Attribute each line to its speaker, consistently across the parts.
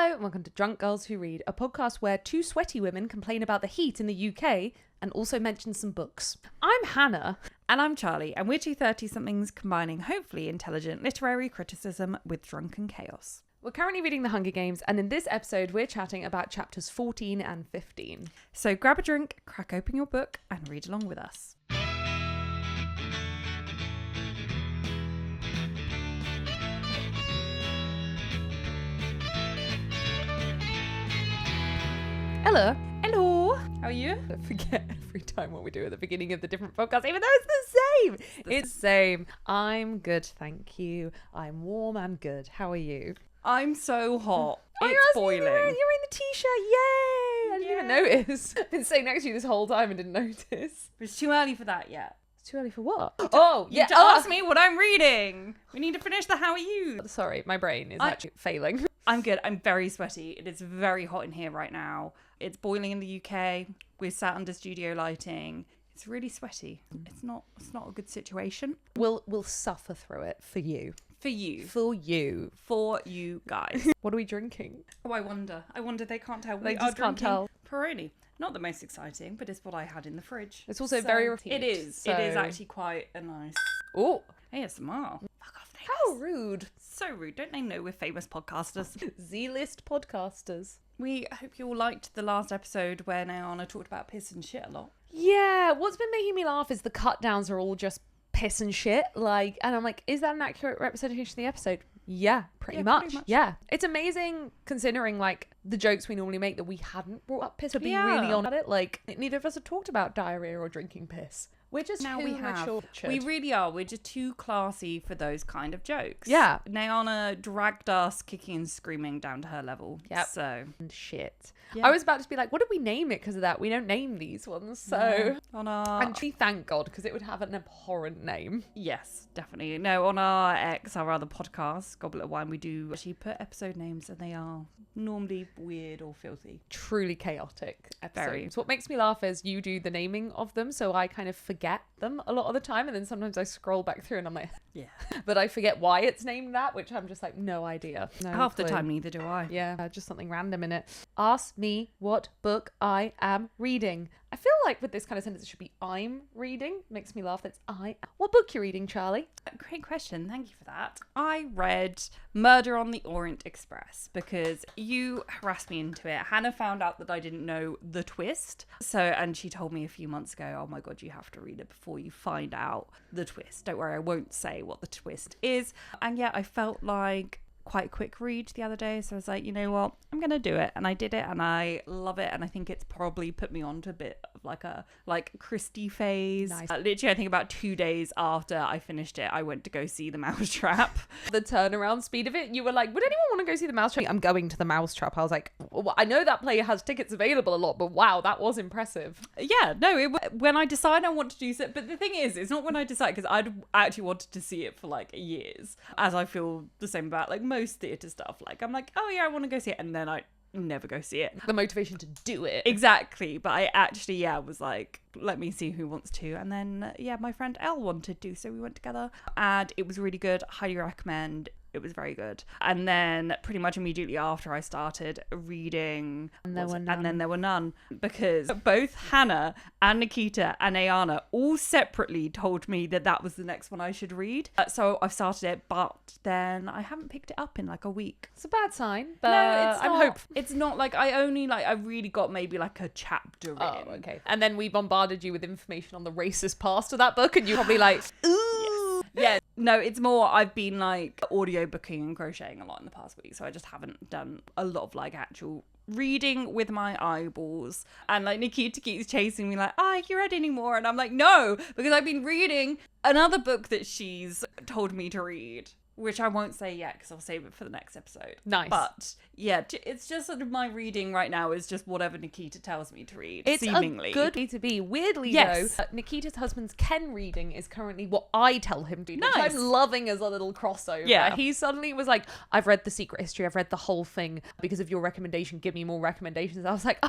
Speaker 1: Hello and welcome to Drunk Girls Who Read, a podcast where two sweaty women complain about the heat in the UK and also mention some books. I'm Hannah.
Speaker 2: And I'm Charlie, and we're two 30-somethings combining hopefully intelligent literary criticism with drunken chaos.
Speaker 1: We're currently reading The Hunger Games, and in this episode we're chatting about chapters 14 and 15.
Speaker 2: So grab a drink, crack open your book, and read along with us.
Speaker 1: Hello.
Speaker 2: Hello, how are you?
Speaker 1: I forget every time what we do at the beginning of the different podcasts, even though it's the same. It's the same. I'm good, thank you. I'm warm and good. How are you?
Speaker 2: I'm so hot.
Speaker 1: Oh,
Speaker 2: It's boiling.
Speaker 1: You're in the t-shirt. Yay! I didn't even notice. I've been sitting next to you this whole time and didn't notice.
Speaker 2: It's too early for that yet.
Speaker 1: It's too early for what? Oh,
Speaker 2: You ask me what I'm reading. We need to finish the how are you.
Speaker 1: Sorry, my brain is actually failing.
Speaker 2: I'm good. I'm very sweaty. It is very hot in here right now. It's boiling in the UK. We're sat under studio lighting. It's really sweaty. It's not a good situation.
Speaker 1: We'll suffer through it for you.
Speaker 2: For you.
Speaker 1: For you.
Speaker 2: For you guys.
Speaker 1: What are we drinking?
Speaker 2: Oh, I wonder they can't tell.
Speaker 1: They
Speaker 2: We
Speaker 1: just
Speaker 2: are
Speaker 1: can't
Speaker 2: drinking
Speaker 1: tell.
Speaker 2: Peroni. Not the most exciting, but it's what I had in the fridge.
Speaker 1: It's also
Speaker 2: So,
Speaker 1: very repeat.
Speaker 2: It is.
Speaker 1: So...
Speaker 2: It is actually quite a nice.
Speaker 1: Oh,
Speaker 2: ASMR. Fuck off, they
Speaker 1: how rude.
Speaker 2: So rude. Don't they know we're famous podcasters?
Speaker 1: Z-list podcasters.
Speaker 2: We hope you all liked the last episode where Nayana talked about piss and shit a lot.
Speaker 1: Yeah, what's been making me laugh is the cut downs are all just piss and shit. And I'm like, is that an accurate representation of the episode? Yeah, pretty much. Yeah. It's amazing considering the jokes we normally make that we hadn't brought up piss or being really on at it. Neither of us have talked about diarrhea or drinking piss. We're just
Speaker 2: now we have.
Speaker 1: mature.
Speaker 2: We really are. We're just too classy for those kind of jokes.
Speaker 1: Yeah.
Speaker 2: Nayana dragged us kicking and screaming down to her level.
Speaker 1: Yep.
Speaker 2: So.
Speaker 1: And shit.
Speaker 2: Yeah.
Speaker 1: I was about to be like, what did we name it because of that? We don't name these ones. So.
Speaker 2: On our.
Speaker 1: And thank God, because it would have an abhorrent name.
Speaker 2: Yes, definitely. No, on our our other podcast, Goblet of Wine, we do actually put episode names and they are normally weird or filthy.
Speaker 1: Truly chaotic episodes.
Speaker 2: Very.
Speaker 1: What makes me laugh is you do the naming of them, so I kind of forget them a lot of the time, and then sometimes I scroll back through and I'm like,
Speaker 2: yeah.
Speaker 1: But I forget why it's named that, which I'm just like, no idea. No
Speaker 2: Half
Speaker 1: clue.
Speaker 2: the time, neither do I.
Speaker 1: Yeah, just something random in it. Ask me what book I am reading. I feel like with this kind of sentence, it should be I'm reading. Makes me laugh. That's I. What book you reading, Charlie?
Speaker 2: Great question. Thank you for that. I read Murder on the Orient Express because you harassed me into it. Hannah found out that I didn't know the twist. And she told me a few months ago, oh my God, you have to read it before you find out the twist. Don't worry, I won't say what the twist is. And yeah, I felt like quite a quick read the other day, so I was like, you know what, I'm gonna do it, and I did it, and I love it, and I think it's probably put me on to a bit of a Christie phase.
Speaker 1: Nice.
Speaker 2: Literally, I think about 2 days after I finished it, I went to go see The Mousetrap.
Speaker 1: The turnaround speed of it, you were like, would anyone want to go see The Mousetrap? I'm going to The Mousetrap. I was like, well, I know that player has tickets available a lot, but wow, that was impressive.
Speaker 2: Yeah, no, when I decide I want to do so, but the thing is, it's not when I decide, because I'd actually wanted to see it for years, as I feel the same about most theatre stuff. I'm like, oh yeah, I want to go see it, and then I never go see it.
Speaker 1: The motivation to do it.
Speaker 2: Exactly. But I actually, was like, let me see who wants to. And then, my friend Elle wanted to, so we went together. And it was really good. Highly recommend. It was very good. And then pretty much immediately after I started reading,
Speaker 1: and then
Speaker 2: there were none, because both Hannah and Nikita and Ayana all separately told me that was the next one I should read. So I've started it, but then I haven't picked it up in a week.
Speaker 1: It's a bad sign, but
Speaker 2: no, it's
Speaker 1: I'm
Speaker 2: not.
Speaker 1: hopeful.
Speaker 2: It's not I really got maybe a chapter in.
Speaker 1: Oh, okay. And then we bombarded you with information on the racist past of that book, and you're probably like, ooh.
Speaker 2: Yeah, no, it's more I've been audio booking and crocheting a lot in the past week, so I just haven't done a lot of actual reading with my eyeballs. And Nikita keeps chasing me you read any more? And I'm like, no, because I've been reading another book that she's told me to read, which I won't say yet because I'll save it for the next episode.
Speaker 1: Nice.
Speaker 2: But yeah, it's just sort of my reading right now is just whatever Nikita tells me to read,
Speaker 1: it's
Speaker 2: seemingly.
Speaker 1: A good way to be. Weirdly, though, Nikita's husband's Ken reading is currently what I tell him to do.
Speaker 2: Nice.
Speaker 1: Which I'm loving as a little crossover.
Speaker 2: Yeah.
Speaker 1: He suddenly was like, I've read The Secret History, I've read the whole thing. Because of your recommendation, give me more recommendations. I was like,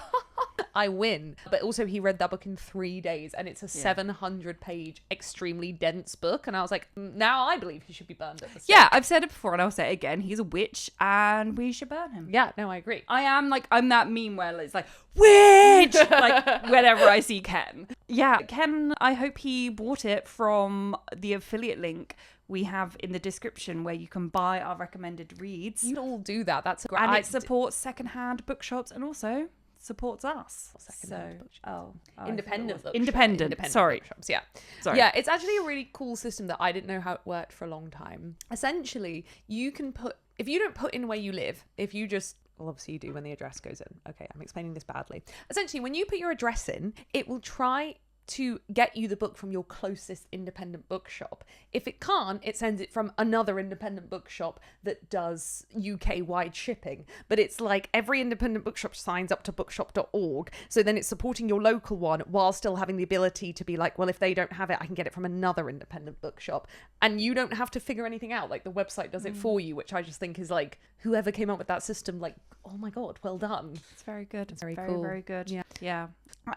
Speaker 1: I win. But also he read that book in 3 days, and it's a 700-page, extremely dense book. And I was like, now I believe he should be burned at the stake.
Speaker 2: Yeah, I've said it before and I'll say it again. He's a witch and we should burn him.
Speaker 1: Yeah, no, I agree.
Speaker 2: I'm that meme where it's like, witch! Like, whenever I see Ken. Yeah, Ken, I hope he bought it from the affiliate link we have in the description where you can buy our recommended reads.
Speaker 1: You all do that. That's a great...
Speaker 2: And it supports secondhand bookshops and also supports us.
Speaker 1: Independent bookshops.
Speaker 2: Independent, sorry.
Speaker 1: Bookshops, yeah.
Speaker 2: Sorry.
Speaker 1: Yeah, it's actually a really cool system that I didn't know how it worked for a long time. Essentially, you can put... If you don't put in where you live, if you just... Well, obviously you do when the address goes in. Okay, I'm explaining this badly. Essentially, when you put your address in, it will try to get you the book from your closest independent bookshop. If it can't, it sends it from another independent bookshop that does UK-wide shipping. But it's like every independent bookshop signs up to bookshop.org, so then it's supporting your local one while still having the ability to be like, well, if they don't have it, I can get it from another independent bookshop. And you don't have to figure anything out. Like, the website does it for you, which I just think is like, whoever came up with that system, like, oh my God, well done.
Speaker 2: It's very good. It's
Speaker 1: very
Speaker 2: cool.
Speaker 1: Very
Speaker 2: good.
Speaker 1: Yeah.
Speaker 2: Yeah.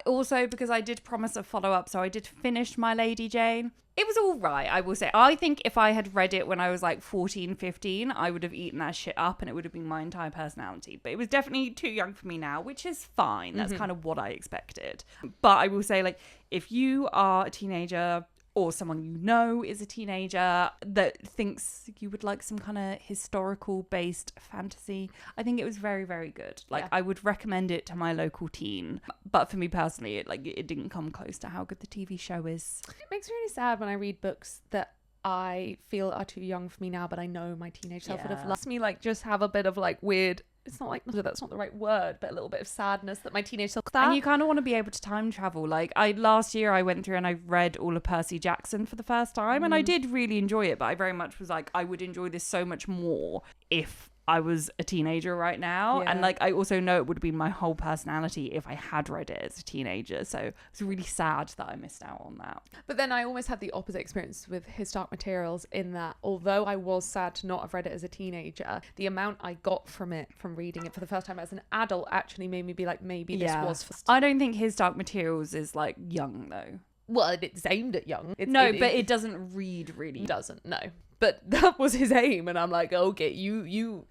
Speaker 2: Also, because I did promise a follow-up, so I did finish My Lady Jane. It was all right, I will say. I think if I had read it when I was like 14, 15, I would have eaten that shit up and it would have been my entire personality. But it was definitely too young for me now, which is fine. That's kind of what I expected. But I will say, like, if you are a teenager or someone you know is a teenager that thinks you would like some kind of historical based fantasy, I think it was very, very good. Like, I would recommend it to my local teen. But for me personally, it didn't come close to how good the TV show is.
Speaker 1: It makes me really sad when I read books that I feel are too young for me now, but I know my teenage self would have loved me. Like, just have a bit of like weird... It's not like, that's not the right word, but a little bit of sadness that my teenage self...
Speaker 2: And you kind of want to be able to time travel. Like, last year I went through and I read all of Percy Jackson for the first time, and I did really enjoy it, but I very much was like, I would enjoy this so much more if I was a teenager right now. And like, I also know it would have been my whole personality if I had read it as a teenager. So it's really sad that I missed out on that.
Speaker 1: But then I almost had the opposite experience with His Dark Materials, in that although I was sad to not have read it as a teenager, the amount I got from it, from reading it for the first time as an adult, actually made me be like, maybe this was for...
Speaker 2: I don't think His Dark Materials is like young though.
Speaker 1: Well, it's aimed at young.
Speaker 2: It doesn't read really.
Speaker 1: It doesn't, no. But that was his aim, and I'm like, okay, you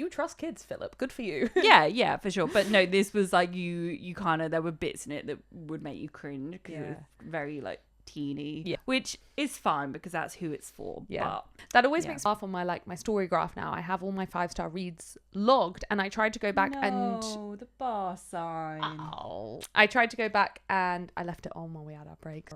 Speaker 1: trust kids, Philip. Good for you.
Speaker 2: Yeah, for sure. But no, this was like you kind of, there were bits in it that would make you cringe because it was very like teeny, which is fine because that's who it's for. But
Speaker 1: that always makes me laugh on my story graph now. I have all my 5-star reads logged, and I tried to go back and
Speaker 2: the bar sign.
Speaker 1: I tried to go back and I left it on while we had our break.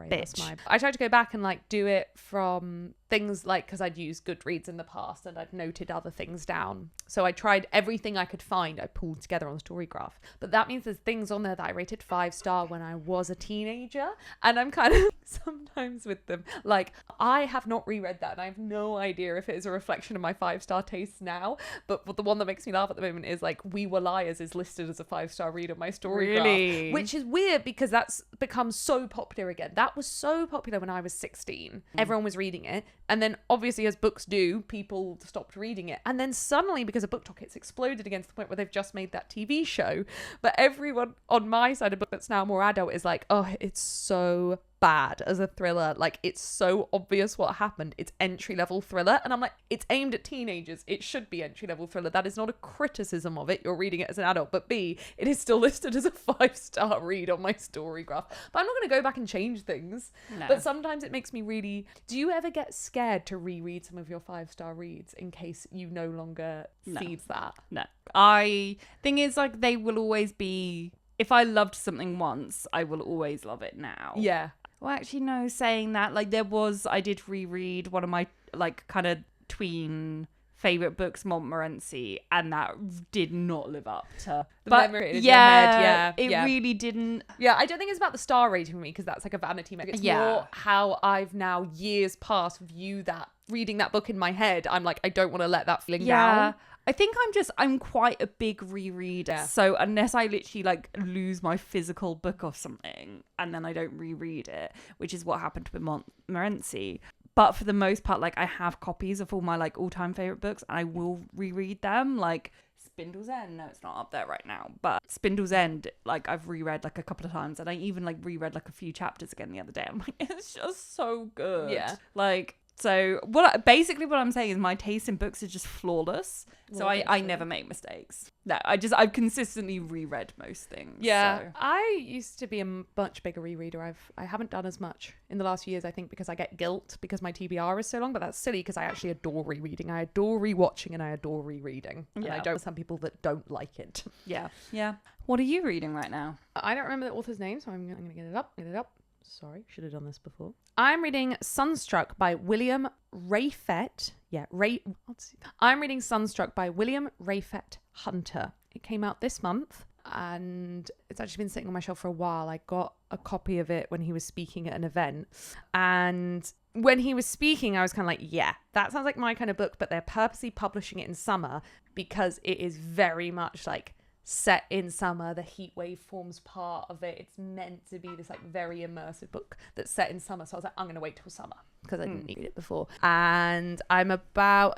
Speaker 1: I tried to go back and like do it from things like, because I'd used Goodreads in the past and I'd noted other things down. So I tried everything I could find, I pulled together on the story graph. But that means there's things on there that I rated 5-star when I was a teenager, and I'm kind of sometimes with them like, I have not reread that and I have no idea if it is a reflection of my 5-star tastes now. But the one that makes me laugh at the moment is like, We Were Liars is listed as a 5-star read on my story graph, which is weird because that's become so popular again. That was so popular when I was 16. Everyone was reading it, and then obviously, as books do, people stopped reading it, and then suddenly, because of BookTok, it's exploded against the point where they've just made that TV show. But everyone on my side of book that's now more adult is like, oh, it's so bad as a thriller, like it's so obvious what happened, it's entry-level thriller. And I'm like, it's aimed at teenagers, it should be entry-level thriller. That is not a criticism of it, you're reading it as an adult. But B, it is still listed as a 5-star read on my story graph. But I'm not going to go back and change things. But sometimes it makes me really... Do you ever get scared to reread some of your 5-star reads in case you no longer sees that?
Speaker 2: No. Thing is, like, they will always be... If I loved something once, I will always love it now.
Speaker 1: Yeah.
Speaker 2: Well, actually, no, saying that, like, I did reread one of my, like, kind of tween favourite books, Montmorency, and that did not live up to
Speaker 1: the memory in your head.
Speaker 2: It really didn't.
Speaker 1: Yeah, I don't think it's about the star rating for me, because that's like a vanity metric. It's more how I've now, years past, reading that book in my head. I'm like, I don't want to let that feeling down.
Speaker 2: I think I'm quite a big rereader. So unless I literally like lose my physical book or something and then I don't reread it, which is what happened with Montmorency. But for the most part, like, I have copies of all my like all-time favorite books and I will reread them. Like, Spindle's End. No, it's not up there right now. But Spindle's End, like, I've reread like a couple of times, and I even like reread like a few chapters again the other day. I'm like, it's just so good.
Speaker 1: Yeah.
Speaker 2: Like, so what I'm saying is my taste in books is just flawless. So I never make mistakes. No, I've consistently reread most things.
Speaker 1: Yeah.
Speaker 2: So.
Speaker 1: I used to be a much bigger rereader. I haven't done as much in the last few years, I think, because I get guilt because my TBR is so long, but that's silly because I actually adore rereading. I adore rewatching and I adore rereading. And I don't some people that don't like it.
Speaker 2: Yeah. Yeah. What are you reading right now?
Speaker 1: I don't remember the author's name, so I'm going to get it up. Sorry, should have done this before. I'm reading Sunstruck by William Rayfett. I'm reading Sunstruck by William Rayfett Hunter. It came out this month and it's actually been sitting on my shelf for a while. I got a copy of it when he was speaking at an event. And when he was speaking, I was kind of like, yeah, that sounds like my kind of book, but they're purposely publishing it in summer because it is very much like set in summer. The heat wave forms part of it. It's meant to be this like very immersive book that's set in summer. So I was like, I'm gonna wait till summer because I didn't read it before. And I'm about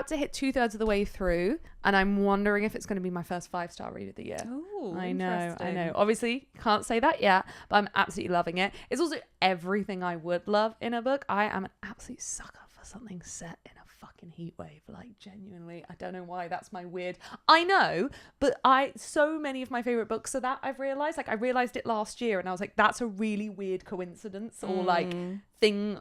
Speaker 1: to hit 2/3 of the way through, and I'm wondering if it's going to be my first 5-star read of the year.
Speaker 2: Oh,
Speaker 1: I know. Obviously, can't say that yet, but I'm absolutely loving it. It's also everything I would love in a book. I am an absolute sucker for something set in a fucking heat wave, like genuinely. I don't know why that's my weird, I know, but so many of my favorite books are that. I realized it last year and I was like, that's a really weird coincidence or like things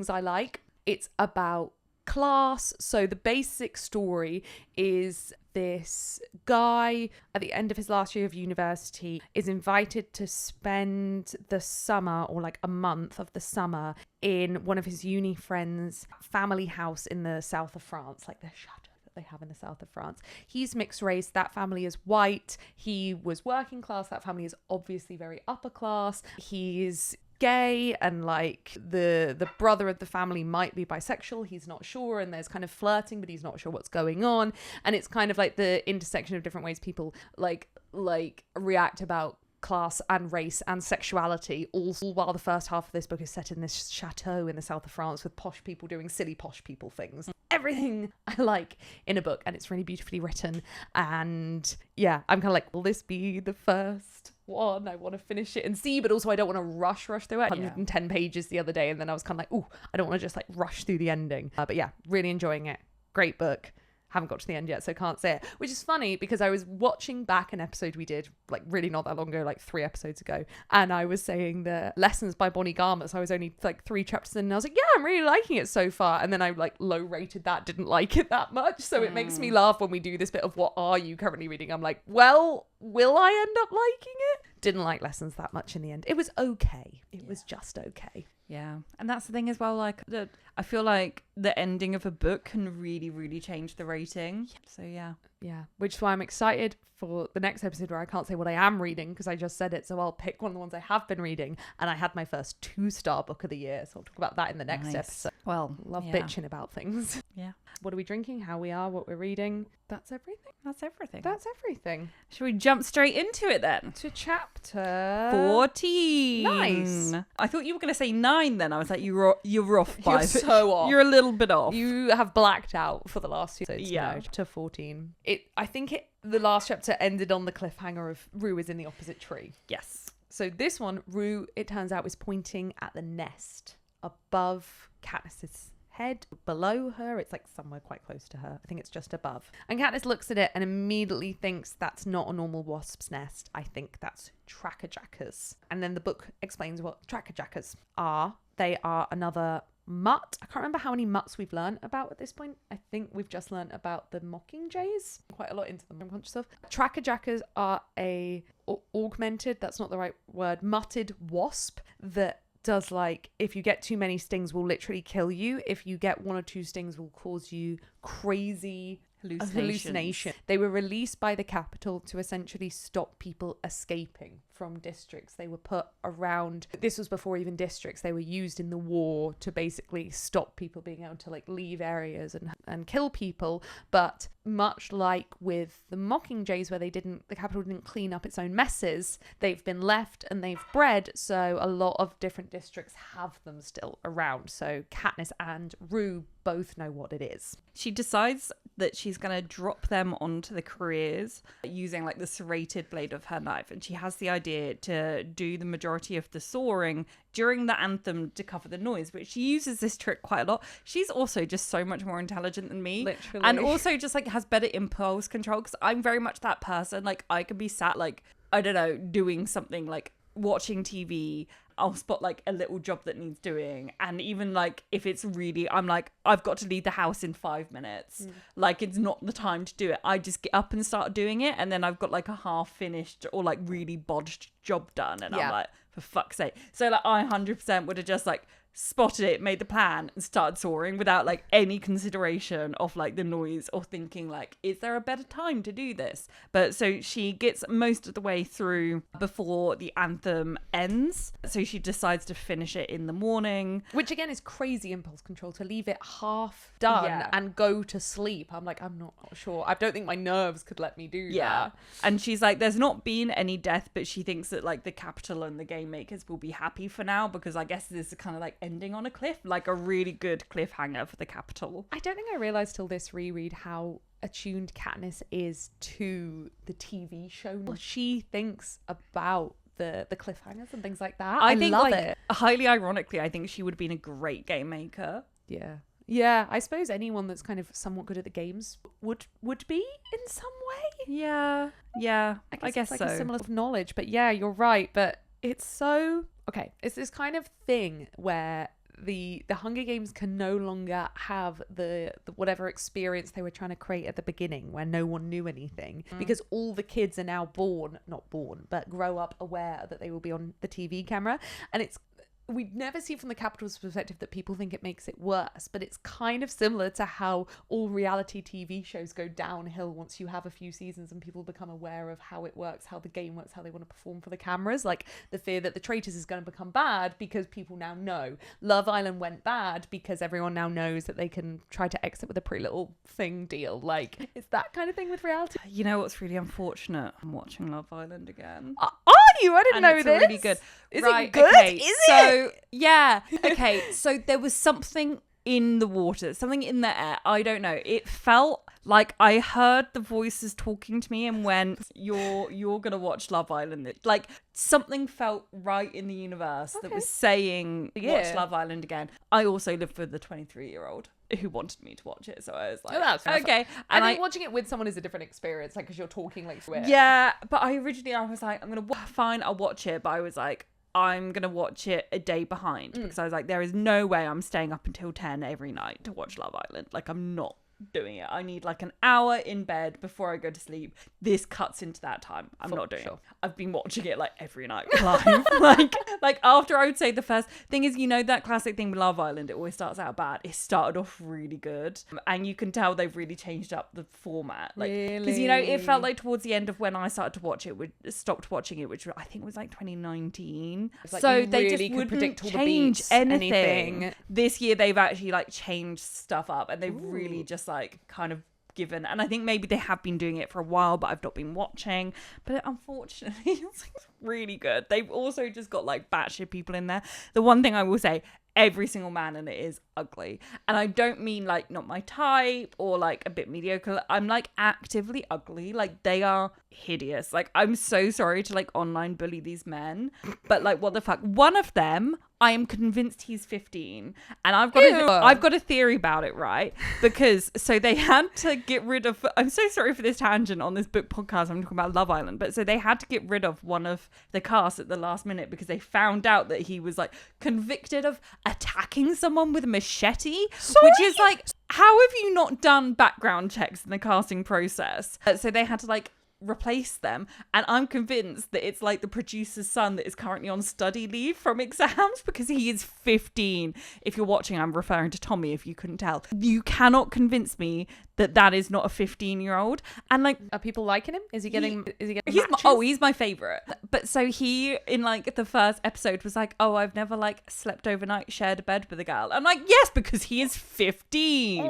Speaker 1: I like. It's about class. So the basic story is this guy at the end of his last year of university is invited to spend the summer or like a month of the summer in one of his uni friends' family house in the south of France, like their chateau that they have in the south of France. He's mixed race. That family is white. He was working class. That family is obviously very upper class. He's gay and like the brother of the family might be bisexual, he's not sure, and there's kind of flirting but he's not sure what's going on, and it's kind of like the intersection of different ways people like react about class and race and sexuality, all while the first half of this book is set in this chateau in the south of France with posh people doing silly posh people things. Everything I like in a book, and it's really beautifully written. And yeah, I'm kind of like, will this be the first one? I want to finish it and see, but also I don't want to rush through it. 110 pages the other day, and then I was kind of like, ooh, I don't want to just like rush through the ending. But yeah, really enjoying it. Great book. Haven't got to the end yet, so can't say it, which is funny because I was watching back an episode we did like really not that long ago, like 3 episodes ago, and I was saying the Lessons by Bonnie Garmus. So I was only like 3 chapters in and I was like, yeah, I'm really liking it so far, and then I like low rated that, didn't like it that much, so it makes me laugh when we do this bit of what are you currently reading. I'm like, well, will I end up liking it? Didn't like Lessons that much in the end. It was okay. It was just okay.
Speaker 2: Yeah, and that's the thing as well, like I feel like the ending of a book can really, really change the rating. So yeah, which is why I'm excited for the next episode where I can't say what I am reading because I just said it, so I'll pick one of the ones I have been reading, and I had my first 2-star book of the year, so I'll talk about that in the next episode. Well,
Speaker 1: love bitching about things.
Speaker 2: Yeah.
Speaker 1: What are we drinking, how we are, what we're reading? That's everything.
Speaker 2: Should we jump straight into it then?
Speaker 1: To chapter
Speaker 2: 14.
Speaker 1: Nice.
Speaker 2: I thought you were going to say 9 then. I was like, you're off by
Speaker 1: You're so off.
Speaker 2: You're a little bit off.
Speaker 1: You have blacked out for the last 2 episodes.
Speaker 2: Yeah.
Speaker 1: No, chapter 14. The last chapter ended on the cliffhanger of Rue is in the opposite tree.
Speaker 2: Yes.
Speaker 1: So this one, Rue, it turns out, is pointing at the nest above Katniss's head. Below her, it's like somewhere quite close to her. I think it's just above. And Katniss looks at it and immediately thinks that's not a normal wasp's nest. I think that's trackerjackers. And then the book explains what trackerjackers are. They are another mutt. I can't remember how many mutts we've learned about at this point. I think we've just learned about the mockingjays. Quite a lot into them, I'm conscious of. Trackerjackers are a augmented, that's not the right word, mutted wasp that does, like, if you get too many stings will literally kill you. If you get 1 or 2 stings will cause you crazy hallucination. They were released by the Capitol to essentially stop people escaping from districts. They were put around, this was before even districts, they were used in the war to basically stop people being able to like leave areas and kill people. But much like with the Mockingjays, where the capital didn't clean up its own messes, they've been left and they've bred, so a lot of different districts have them still around. So Katniss and Rue both know what it is.
Speaker 2: She decides that she's going to drop them onto the careers using like the serrated blade of her knife, and she has the idea to do the majority of the soaring during the anthem to cover the noise, but she uses this trick quite a lot. She's also just so much more intelligent than me.
Speaker 1: Literally.
Speaker 2: And also just like has better impulse control, because I'm very much that person. Like I could be sat like, I don't know, doing something like watching TV. I'll spot like a little job that needs doing, and even like if it's really, I'm like, I've got to leave the house in 5 minutes, like it's not the time to do it. I just get up and start doing it, and then I've got like a half finished or like really bodged job done, and I'm like, for fuck's sake. So like I 100% would have just like spotted it, made the plan, and started soaring without like any consideration of like the noise or thinking like, is there a better time to do this? But so she gets most of the way through before the anthem ends, so she decides to finish it in the morning,
Speaker 1: which again is crazy impulse control, to leave it half done and go to sleep. I'm like, I'm not sure, I don't think my nerves could let me do that.
Speaker 2: And she's like, there's not been any death, but she thinks that like the capital and the game makers will be happy for now, because I guess this is kind of like ending on a cliff, like a really good cliffhanger for the capital.
Speaker 1: I don't think I realised till this reread how attuned Katniss is to the TV show. What she thinks about the cliffhangers and things like that. I think, love like, it.
Speaker 2: Highly ironically, I think she would have been a great game maker.
Speaker 1: Yeah, I suppose anyone that's kind of somewhat good at the games would be in some way.
Speaker 2: Yeah, I guess
Speaker 1: it's like
Speaker 2: so.
Speaker 1: A similar knowledge, but yeah, you're right. But it's so okay. It's this kind of thing where the Hunger Games can no longer have the whatever experience they were trying to create at the beginning, where no one knew anything, because all the kids are now not born, but grow up aware that they will be on the TV camera, and it's. We never see from the Capital's perspective that people think it makes it worse, but it's kind of similar to how all reality TV shows go downhill once you have a few seasons and people become aware of how it works, how the game works, how they want to perform for the cameras. Like the fear that the Traitors is going to become bad because people now know. Love Island went bad because everyone now knows that they can try to exit with a pretty little thing deal. Like it's that kind of thing with reality.
Speaker 2: You know what's really unfortunate? I'm watching Love Island again.
Speaker 1: Are you? I didn't know
Speaker 2: it's
Speaker 1: this.
Speaker 2: Really good.
Speaker 1: Is
Speaker 2: right,
Speaker 1: it good?
Speaker 2: Okay,
Speaker 1: Is it?
Speaker 2: Yeah. Okay, so there was something in the water, something in the air. I don't know. It felt like I heard the voices talking to me and went, you're gonna watch Love Island. Like something felt right in the universe that was saying, watch Love Island again. I also lived with the 23-year-old who wanted me to watch it, so I was like, okay.
Speaker 1: And I think watching it with someone is a different experience, like because you're talking like through it.
Speaker 2: Yeah, but I was like, fine, I'll watch it, but I was like, I'm gonna watch it a day behind, because I was like, there is no way I'm staying up until 10 every night to watch Love Island. Like I'm not doing it. I need like an hour in bed before I go to sleep. This cuts into that time. I'm not doing it. I've been watching it like every night live. like after, I would say the first thing is, you know, that classic thing with Love Island, it always starts out bad. It started off really good, and you can tell they've really changed up the format. Like, because you know, it felt like towards the end of when I started to watch it, we stopped watching it, which I think was like 2019.
Speaker 1: Like
Speaker 2: so
Speaker 1: really
Speaker 2: they just wouldn't
Speaker 1: predict all
Speaker 2: change
Speaker 1: the beats,
Speaker 2: anything. This year they've actually like changed stuff up, and they've really just like kind of given, and I think maybe they have been doing it for a while, but I've not been watching. But unfortunately, it's like really good. They've also just got like batshit people in there. The one thing I will say, every single man in it is ugly, and I don't mean like not my type or like a bit mediocre. I'm like actively ugly. Like they are hideous. Like I'm so sorry to like online bully these men, but like what the fuck. One of them, I am convinced he's 15, and I've got a theory about it, right? Because so they had to get rid of, I'm so sorry for this tangent on this book podcast, I'm talking about Love Island, but so they had to get rid of one of the cast at the last minute because they found out that he was like convicted of attacking someone with a machete, which is like, how have you not done background checks in the casting process? So they had to like replace them. And I'm convinced that it's like the producer's son that is currently on study leave from exams because he is 15. If you're watching, I'm referring to Tommy, if you couldn't tell. You cannot convince me that is not a 15-year-old. And like,
Speaker 1: are people liking him? Is he getting
Speaker 2: he's my favorite. But so he, in like the first episode, was like, oh, I've never like slept overnight, shared a bed with a girl. I'm like, yes, because he is 15.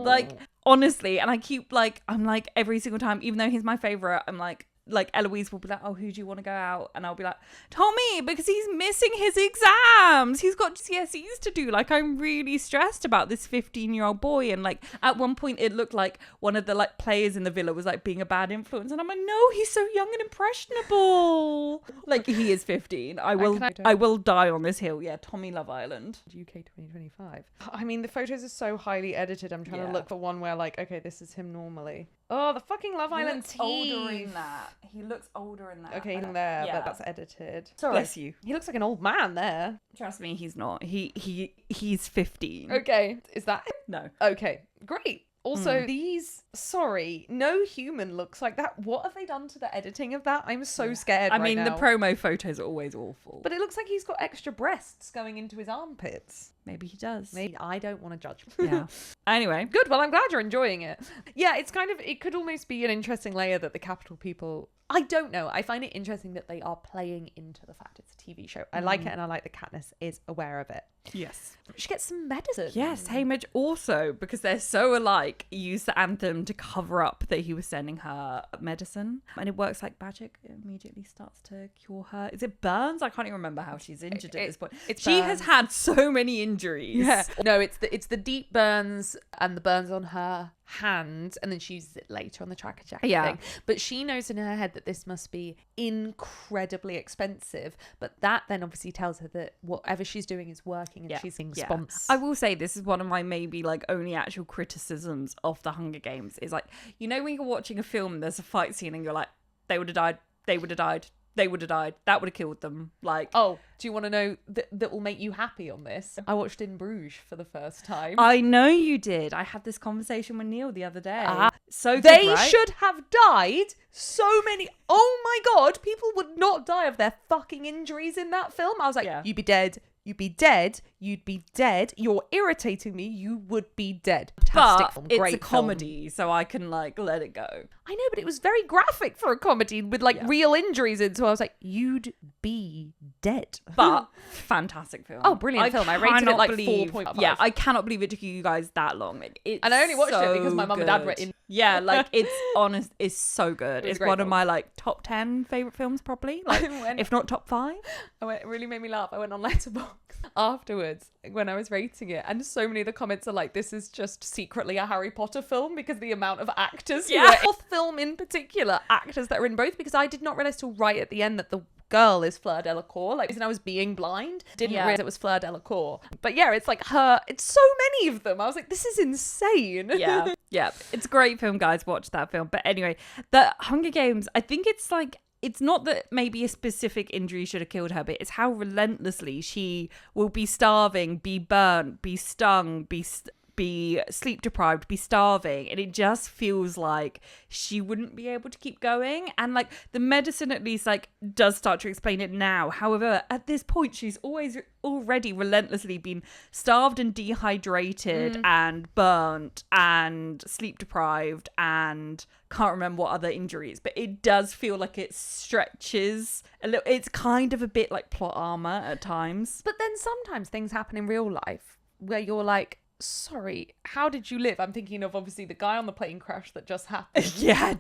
Speaker 2: Like, honestly. And I keep like, I'm like, every single time, even though he's my favorite, I'm like Eloise will be like, oh, who do you want to go out? And I'll be like, Tommy, because he's missing his exams. He's got GCSEs to do. Like, I'm really stressed about this 15-year-old boy. And like, at one point it looked like one of the like players in the villa was like being a bad influence. And I'm like, no, he's so young and impressionable. Like, he is 15. I will die on this hill. Yeah, Tommy Love Island.
Speaker 1: UK 2025. I mean, the photos are so highly edited. I'm trying to look for one where like, okay, this is him normally. Oh, the fucking Love Island teeth.
Speaker 2: Older in that. He looks older in that.
Speaker 1: Okay, there, but that's edited.
Speaker 2: Sorry. Bless you.
Speaker 1: He looks like an old man there.
Speaker 2: Trust me, he's not. He's 15.
Speaker 1: Okay, is that him?
Speaker 2: No.
Speaker 1: Okay, great. Also, no human looks like that. What have they done to the editing of that? I'm so scared.
Speaker 2: I mean,
Speaker 1: now.
Speaker 2: the promo photos are always awful.
Speaker 1: But it looks like he's got extra breasts going into his armpits.
Speaker 2: Maybe he does.
Speaker 1: Maybe. I don't want to judge.
Speaker 2: Yeah. Anyway.
Speaker 1: Good. Well, I'm glad you're enjoying it. Yeah, it's kind of, it could almost be an interesting layer that the Capital people, I don't know. I find it interesting that they are playing into the fact it's a TV show. I like it, and I like that Katniss is aware of it.
Speaker 2: Yes.
Speaker 1: She gets some medicine.
Speaker 2: Yes, Haymitch also, because they're so alike, used the anthem to cover up that he was sending her medicine. And it works like magic. It immediately starts to cure her. Is it burns? I can't even remember how she's injured at this point. She has had so many injuries.
Speaker 1: Yeah. No, it's the deep burns and the burns on her hand, and then she uses it later on the tracker jacket thing. But she knows in her head that this must be incredibly expensive, but that then obviously tells her that whatever she's doing is working, and she's seeing response.
Speaker 2: I will say this is one of my maybe like only actual criticisms of the Hunger Games is like, you know, when you're watching a film and there's a fight scene and you're like, they would have died, that would have killed them. Like,
Speaker 1: oh, do you want to know that will make you happy on this? I watched In Bruges for the first time.
Speaker 2: I know you did. I had this conversation with Neil the other day. So good,
Speaker 1: they
Speaker 2: right?
Speaker 1: should have died. So many. Oh my god, people would not die of their fucking injuries in that film. I was like, you'd be dead. You'd be dead. You'd be dead. You're irritating me. You would be dead. Fantastic
Speaker 2: but
Speaker 1: film.
Speaker 2: It's
Speaker 1: Great
Speaker 2: a comedy, so I can like let it go.
Speaker 1: I know, but it was very graphic for a comedy with like real injuries in. So I was like, you'd be dead.
Speaker 2: But fantastic film.
Speaker 1: Oh, brilliant film. I rated it like 4.5.
Speaker 2: Yeah, I cannot believe it took you guys that long. Like,
Speaker 1: and I only watched it because my mum and dad were in.
Speaker 2: Yeah, like it's honest. It's so good. It's one of my like top 10 favorite films, probably. Like, if not top 5.
Speaker 1: It really made me laugh. I went on Letterboxd afterwards when I was rating it, and so many of the comments are like, this is just secretly a Harry Potter film because the amount of actors fourth film in particular, actors that are in both, because I did not realize till right at the end that the girl is Fleur Delacour. Like, and I was being blind, didn't realize it was Fleur Delacour. But yeah, it's like her. It's so many of them. I was like, this is insane.
Speaker 2: Yeah, it's a great film, guys. Watch that film. But anyway, the Hunger Games, I think it's like, it's not that maybe a specific injury should have killed her, but it's how relentlessly she will be starving, be burnt, be stung, be sleep deprived, be starving, and it just feels like she wouldn't be able to keep going. And like the medicine at least like does start to explain it now. However, at this point she's already relentlessly been starved and dehydrated and burnt and sleep deprived and can't remember what other injuries, but it does feel like it stretches a little. It's kind of a bit like plot armor at times.
Speaker 1: But then sometimes things happen in real life where you're like, sorry, how did you live? I'm thinking of obviously the guy on the plane crash that just happened.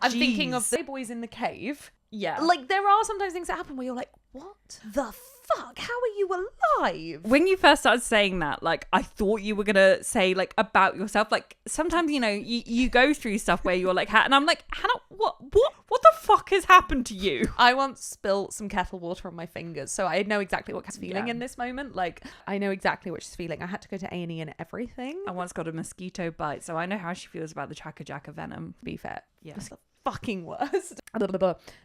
Speaker 1: I'm thinking of the boys in the cave.
Speaker 2: Yeah.
Speaker 1: Like, there are sometimes things that happen where you're like, what the fuck? How are you alive?
Speaker 2: When you first started saying that, like, I thought you were gonna say like about yourself. Like, sometimes, you know, you go through stuff where you're like, and I'm like, Hannah, what the fuck has happened to you?
Speaker 1: I once spilled some kettle water on my fingers, so I know exactly what she's feeling in this moment. Like, I know exactly what she's feeling. I had to go to A&E and everything.
Speaker 2: I once got a mosquito bite, so I know how she feels about the Chaka Jacka venom.
Speaker 1: To be fair, fucking worst.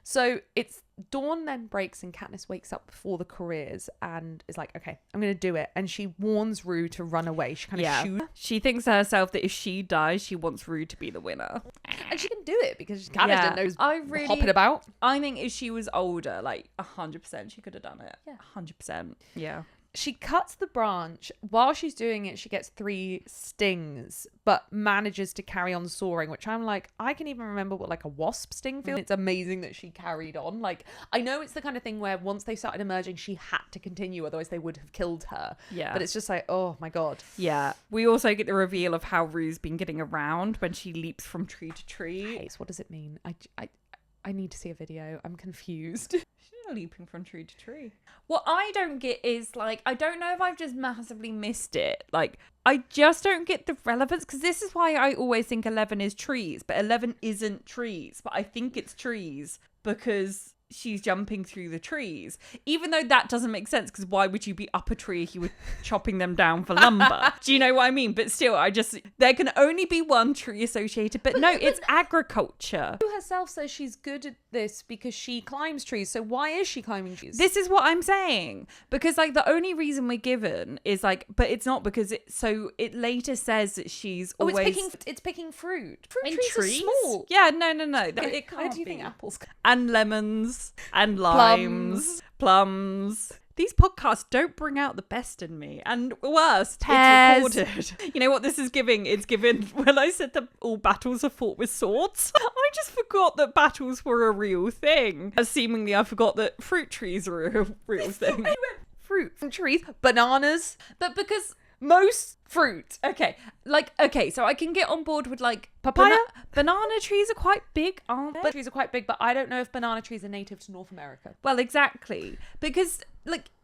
Speaker 1: So it's dawn then breaks and Katniss wakes up before the careers and is like, okay, I'm gonna do it. And she warns Rue to run away. She kind of shoots.
Speaker 2: She thinks to herself that if she dies, she wants Rue to be the winner.
Speaker 1: And she can do it because she kind of didn't know hopping about.
Speaker 2: I think if she was older, like 100%, she could have done it.
Speaker 1: Yeah.
Speaker 2: 100%. Yeah.
Speaker 1: She cuts the branch. While she's doing it, she gets 3 stings, but manages to carry on soaring, which I'm like, I can even remember what like a wasp sting feels. It's amazing that she carried on. Like, I know it's the kind of thing where once they started emerging, she had to continue, otherwise they would have killed her.
Speaker 2: Yeah.
Speaker 1: But it's just like, oh my God.
Speaker 2: Yeah. We also get the reveal of how Rue's been getting around when she leaps from tree to tree.
Speaker 1: Case, what does it mean? I need to see a video. I'm confused.
Speaker 2: She's not leaping from tree to tree. What I don't get is, like, I don't know if I've just massively missed it. Like, I just don't get the relevance, because this is why I always think 11 is trees, but 11 isn't trees. But I think it's trees because she's jumping through the trees, even though that doesn't make sense, because why would you be up a tree if you were chopping them down for lumber? Do you know what I mean? But still, there can only be one tree associated, but no, it's agriculture.
Speaker 1: Rue herself says she's good at this because she climbs trees, so why is she climbing trees?
Speaker 2: This is what I'm saying, because like the only reason we're given is like, but it's not because it later says that she's always
Speaker 1: it's picking fruit.
Speaker 2: in
Speaker 1: Trees
Speaker 2: trees.
Speaker 1: are small.
Speaker 2: Yeah, no, it can't
Speaker 1: Where do you
Speaker 2: be.
Speaker 1: think apples
Speaker 2: And lemons and limes, plums. These podcasts don't bring out the best in me. And worse,
Speaker 1: Pears.
Speaker 2: it's recorded. You know what this is giving? It's given when I said that all battles are fought with swords. I just forgot that battles were a real thing. Seemingly, I forgot that fruit trees are a real thing.
Speaker 1: Fruit from trees, bananas,
Speaker 2: But because
Speaker 1: most fruit.
Speaker 2: Okay, so I can get on board with like
Speaker 1: Papaya?
Speaker 2: Banana trees are quite big, aren't they?
Speaker 1: But trees are quite big, but I don't know if banana trees are native to North America.
Speaker 2: Well, exactly. Because,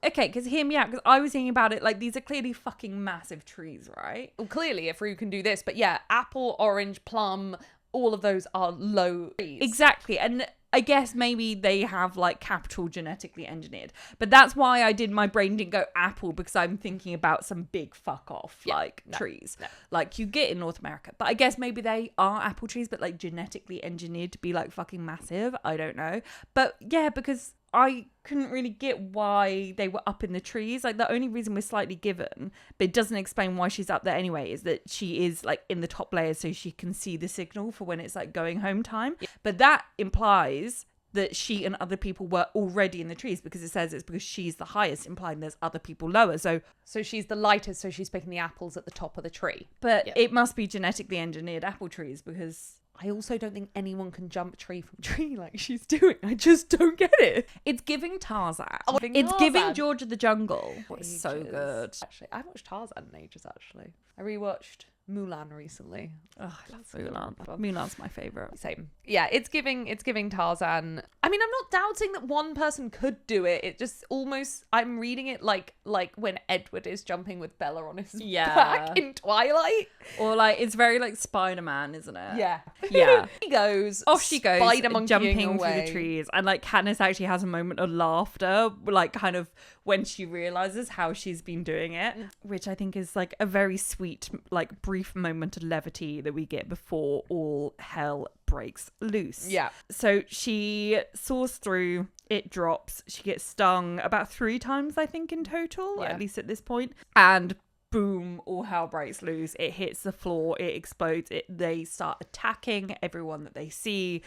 Speaker 2: because hear me out, because I was thinking about it, like, these are clearly fucking massive trees, right?
Speaker 1: Well, clearly, if Rue can do this, but yeah, apple, orange, plum, all of those are low trees.
Speaker 2: Exactly. And I guess maybe they have like capital genetically engineered, but that's why my brain didn't go apple, because I'm thinking about some big fuck off trees like you get in North America. But I guess maybe they are apple trees, but like genetically engineered to be like fucking massive. I don't know. But yeah, because I couldn't really get why they were up in the trees. Like the only reason we're slightly given, but it doesn't explain why she's up there anyway, is that she is like in the top layers so she can see the signal for when it's like going home time. Yeah. But that implies that she and other people were already in the trees, because it says it's because she's the highest, implying there's other people lower. So
Speaker 1: she's the lightest, so she's picking the apples at the top of the tree.
Speaker 2: But it must be genetically engineered apple trees, because
Speaker 1: I also don't think anyone can jump tree from tree like she's doing. I just don't get it.
Speaker 2: It's giving Tarzan.
Speaker 1: It's
Speaker 2: giving George of the Jungle.
Speaker 1: Ages.
Speaker 2: So good.
Speaker 1: Actually, I watched Tarzan in ages, actually. I rewatched Mulan recently.
Speaker 2: Oh, I love Mulan. Mulan's my favourite.
Speaker 1: Same. Yeah, it's giving Tarzan. I mean, I'm not doubting that one person could do it. It just almost, I'm reading it like when Edward is jumping with Bella on his back in Twilight.
Speaker 2: Or like, it's very like Spider-Man, isn't it?
Speaker 1: Yeah.
Speaker 2: Yeah.
Speaker 1: Off she goes,
Speaker 2: jumping through the trees. And like Katniss actually has a moment of laughter, like kind of when she realizes how she's been doing it, which I think is like a very sweet, like brief moment of levity that we get before all hell breaks loose.
Speaker 1: Yeah.
Speaker 2: So she soars through, it drops, she gets stung about 3 times, I think, in total, at least at this point. And boom, all hell breaks loose. It hits the floor, it explodes. They start attacking everyone that they see.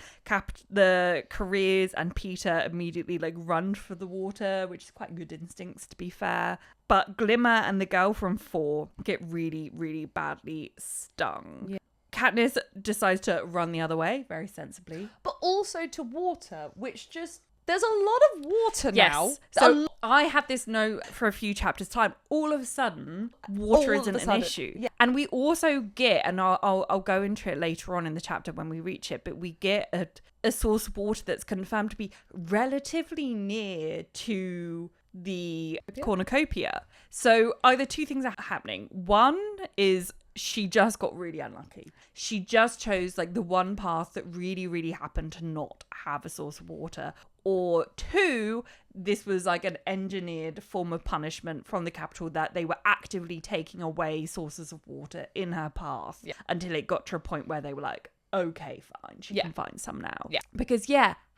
Speaker 2: The careers and Peter immediately like run for the water, which is quite good instincts, to be fair. But Glimmer and the girl from 4 get really, really badly stung. Yeah. Katniss decides to run the other way, very sensibly.
Speaker 1: But also to water, which just... There's a lot of water now.
Speaker 2: So I had this note for a few chapters' time. All of a sudden, water isn't an issue. Yeah. And we also get, and I'll go into it later on in the chapter when we reach it, but we get a source of water that's confirmed to be relatively near to the cornucopia. So either 2 things are happening. One is she just got really unlucky. She just chose like the one path that really, really happened to not have a source of water. Or 2, this was like an engineered form of punishment from the capital, that they were actively taking away sources of water in her path until it got to a point where they were like, okay, fine, she can find some now.
Speaker 1: Yeah.
Speaker 2: Because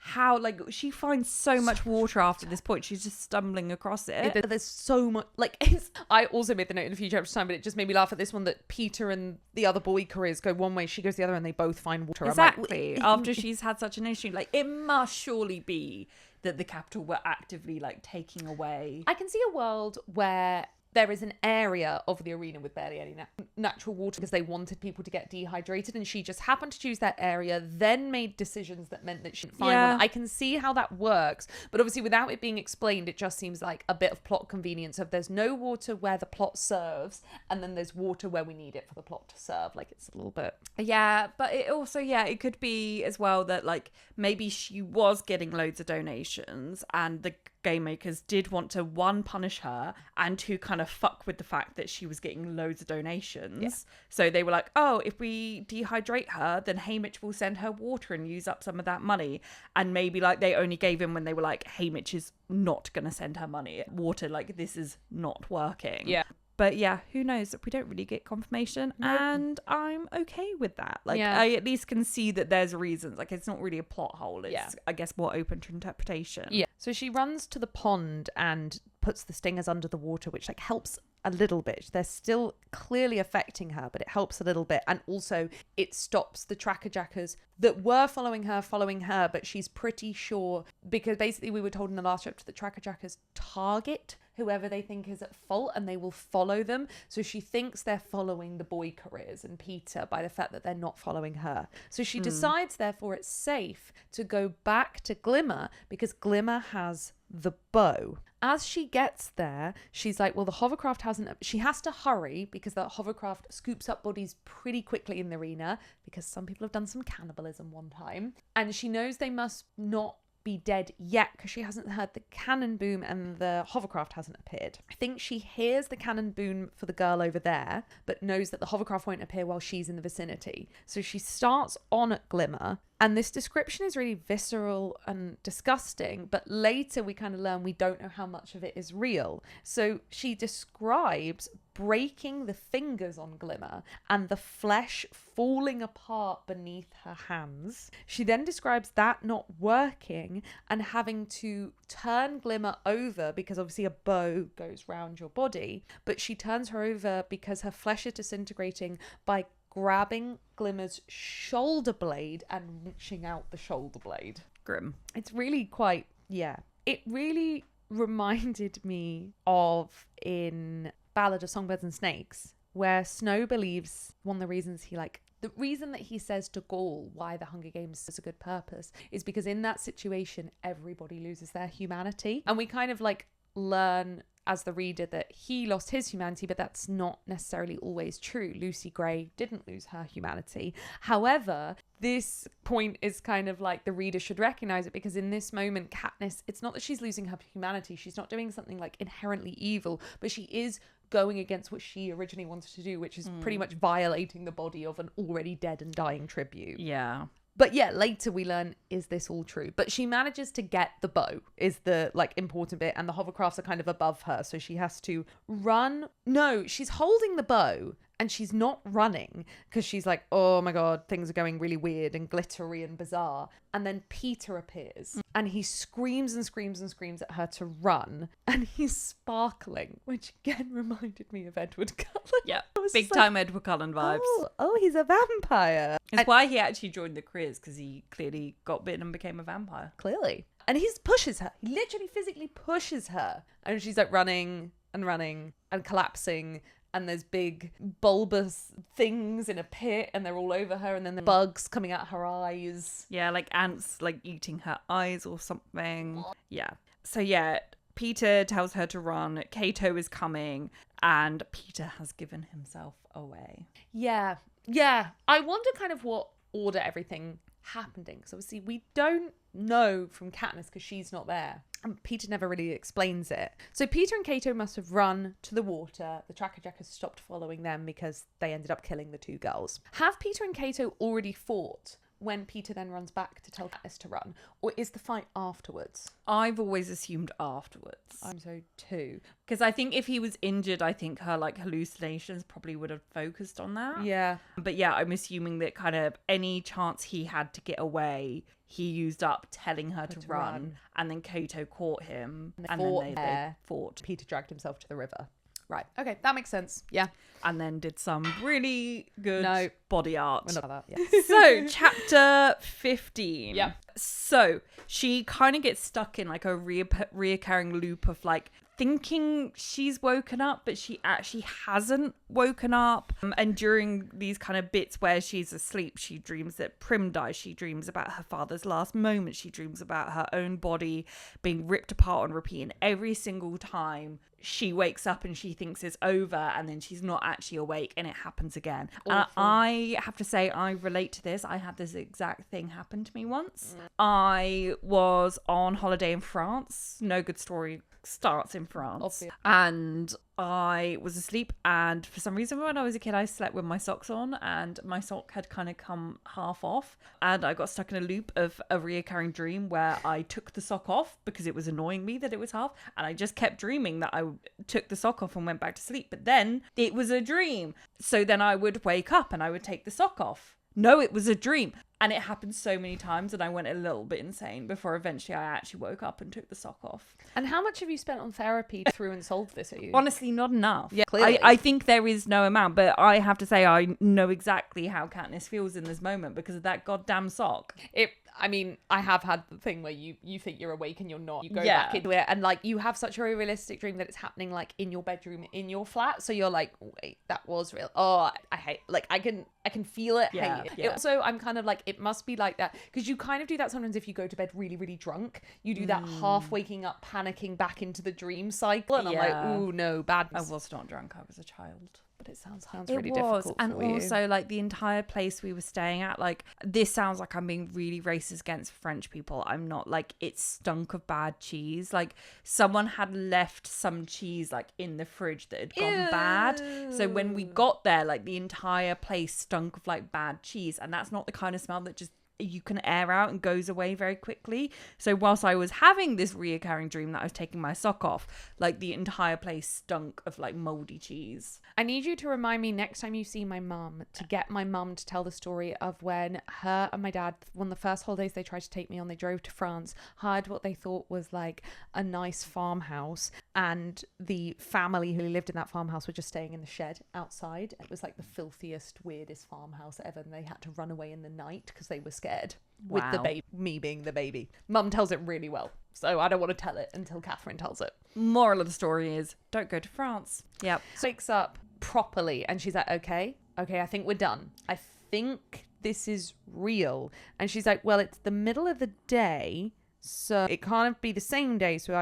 Speaker 2: how, like, she finds so much water after this point. She's just stumbling across it.
Speaker 1: There's so much, like, I also made the note in a future episode time, but it just made me laugh at this one that Peter and the other boy careers go one way, she goes the other, and they both find water.
Speaker 2: Exactly. After she's had such an issue, like, it must surely be that the capital were actively, like, taking away.
Speaker 1: I can see a world where there is an area of the arena with barely any natural water because they wanted people to get dehydrated, and she just happened to choose that area, then made decisions that meant that she didn't find one. I can see how that works, but obviously without it being explained, it just seems like a bit of plot convenience of there's no water where the plot serves, and then there's water where we need it for the plot to serve. Like, it's a little bit...
Speaker 2: Yeah, but it also, it could be as well that, like, maybe she was getting loads of donations and the game makers did want to, one, punish her, and two, kind of fuck with the fact that she was getting loads of donations. Yeah. So they were like, oh, if we dehydrate her, then Haymitch will send her water and use up some of that money. And maybe, like, they only gave in when they were like, Haymitch is not going to send her money. Water, like, this is not working.
Speaker 1: Yeah.
Speaker 2: But who knows? We don't really get confirmation, and I'm okay with that. Like, I at least can see that there's reasons. Like, it's not really a plot hole. It's, I guess, more open to interpretation.
Speaker 1: Yeah. So she runs to the pond and puts the stingers under the water, which, like, helps a little bit. They're still clearly affecting her, but it helps a little bit. And also it stops the tracker jackers that were following her, but she's pretty sure, because basically we were told in the last chapter that tracker jackers target whoever they think is at fault and they will follow them. So she thinks they're following the boy careers and Peter by the fact that they're not following her. So she decides, therefore, it's safe to go back to Glimmer because Glimmer has the bow. As she gets there, she's like, well, the hovercraft hasn't... She has to hurry because the hovercraft scoops up bodies pretty quickly in the arena because some people have done some cannibalism one time. And she knows they must not be dead yet because she hasn't heard the cannon boom and the hovercraft hasn't appeared. I think she hears the cannon boom for the girl over there, but knows that the hovercraft won't appear while she's in the vicinity. So she starts on at Glimmer, and this description is really visceral and disgusting, but later we kind of learn we don't know how much of it is real. So she describes breaking the fingers on Glimmer and the flesh falling apart beneath her hands. She then describes that not working and having to turn Glimmer over because obviously a bow goes round your body, but she turns her over because her flesh is disintegrating by grabbing Glimmer's shoulder blade and reaching out the shoulder blade.
Speaker 2: Grim.
Speaker 1: It's really quite, It really reminded me of in Ballad of Songbirds and Snakes, where Snow believes one of the reasons the reason that he says to Gaul why the Hunger Games is a good purpose is because in that situation, everybody loses their humanity. And we kind of like learn as the reader that he lost his humanity, but that's not necessarily always true. Lucy Gray didn't lose her humanity. However, this point is kind of like the reader should recognize it because in this moment, Katniss, it's not that she's losing her humanity. She's not doing something like inherently evil, but she is going against what she originally wanted to do, which is pretty much violating the body of an already dead and dying tribute.
Speaker 2: Yeah.
Speaker 1: But later we learn, is this all true? But she manages to get the bow, is the important bit, and the hovercrafts are kind of above her, so she has to run. No, she's holding the bow and she's not running because she's like, oh my god, things are going really weird and glittery and bizarre. And then Peter appears and he screams and screams and screams at her to run, and he's sparkling, which again reminded me of Edward Cullen.
Speaker 2: Yeah, big time Edward Cullen vibes.
Speaker 1: Oh, he's a vampire.
Speaker 2: It's why he actually joined the Criers, because he clearly got bitten and became a vampire.
Speaker 1: Clearly. And he pushes her. He literally physically pushes her. And she's like running and collapsing. And there's big bulbous things in a pit and they're all over her. And then the bugs coming out her eyes.
Speaker 2: Yeah, like ants like eating her eyes or something. Yeah. So Peter tells her to run. Cato is coming. And Peter has given himself away.
Speaker 1: Yeah. I wonder kind of what order everything happened in, because obviously we don't know from Katniss because she's not there, and Peter never really explains it. So Peter and Cato must have run to the water. The tracker jackers stopped following them because they ended up killing the two girls. Have Peter and Cato already fought when Peter then runs back to tell Katniss to run? Or is the fight afterwards?
Speaker 2: I've always assumed afterwards.
Speaker 1: I'm so too.
Speaker 2: Because I think if he was injured, I think her like hallucinations probably would have focused on that.
Speaker 1: Yeah.
Speaker 2: But yeah, I'm assuming that kind of any chance he had to get away, he used up telling her to run. And then Kato caught him. And then they fought.
Speaker 1: Peter dragged himself to the river. Right. Okay, that makes sense. Yeah.
Speaker 2: And then did some really good body art.
Speaker 1: We're not about that. Yeah.
Speaker 2: So, chapter 15.
Speaker 1: Yeah.
Speaker 2: So, she kind of gets stuck in like a reoccurring loop of like thinking she's woken up, but she actually hasn't woken up. And during these kind of bits where she's asleep, she dreams that Prim dies. She dreams about her father's last moments. She dreams about her own body being ripped apart on repeat. And every single time she wakes up and she thinks it's over, and then she's not actually awake and it happens again. I have to say, I relate to this. I had this exact thing happen to me once. I was on holiday in France. No Good Story starts in France. Obviously. And I was asleep, and for some reason when I was a kid I slept with my socks on, and my sock had kind of come half off, and I got stuck in a loop of a reoccurring dream where I took the sock off because it was annoying me that it was half, and I just kept dreaming that I took the sock off and went back to sleep, but then it was a dream. So then I would wake up and I would take the sock off. No, it was a dream. And it happened so many times that I went a little bit insane before eventually I actually woke up and took the sock off.
Speaker 1: And how much have you spent on therapy through and solved this, are you?
Speaker 2: Honestly, not enough.
Speaker 1: Yeah, clearly.
Speaker 2: I think there is no amount, but I have to say I know exactly how Katniss feels in this moment because of that goddamn sock.
Speaker 1: I have had the thing where you think you're awake and you're not. You go back into it and like you have such a realistic dream that it's happening like in your bedroom, in your flat. So you're like, wait, that was real. Oh, I hate, like I can feel it.
Speaker 2: Yeah,
Speaker 1: hate it.
Speaker 2: yeah.
Speaker 1: Also, I'm kind of like, it must be like that because you kind of do that sometimes if you go to bed really, really drunk. You do that half waking up, panicking back into the dream cycle. And I'm like, ooh, no, bad.
Speaker 2: I was not drunk. I was a child.
Speaker 1: But it sounds really difficult.
Speaker 2: And
Speaker 1: for you.
Speaker 2: also, like, the entire place we were staying at, like, this sounds like I'm being really racist against French people. I'm not. Like, it stunk of bad cheese. Like, someone had left some cheese, like, in the fridge that had gone bad. So when we got there, like, the entire place stunk of, like, bad cheese. And that's not the kind of smell that just you can air out and goes away very quickly. So whilst I was having this reoccurring dream that I was taking my sock off, like the entire place stunk of like moldy cheese.
Speaker 1: I need you to remind me next time you see my mum to get my mum to tell the story of when her and my dad, one of the first holidays they tried to take me on, they drove to France, hired what they thought was like a nice farmhouse, and the family who lived in that farmhouse were just staying in the shed outside. It was like the filthiest, weirdest farmhouse ever, and they had to run away in the night because they were scared. With the baby, me being the baby. Mum tells it really well, so I don't want to tell it until Catherine tells it.
Speaker 2: Moral of the story is, don't go to France. Yep.
Speaker 1: So wakes up properly and she's like, okay, I think we're done. I think this is real. And she's like, well, it's the middle of the day, so it can't be the same day, so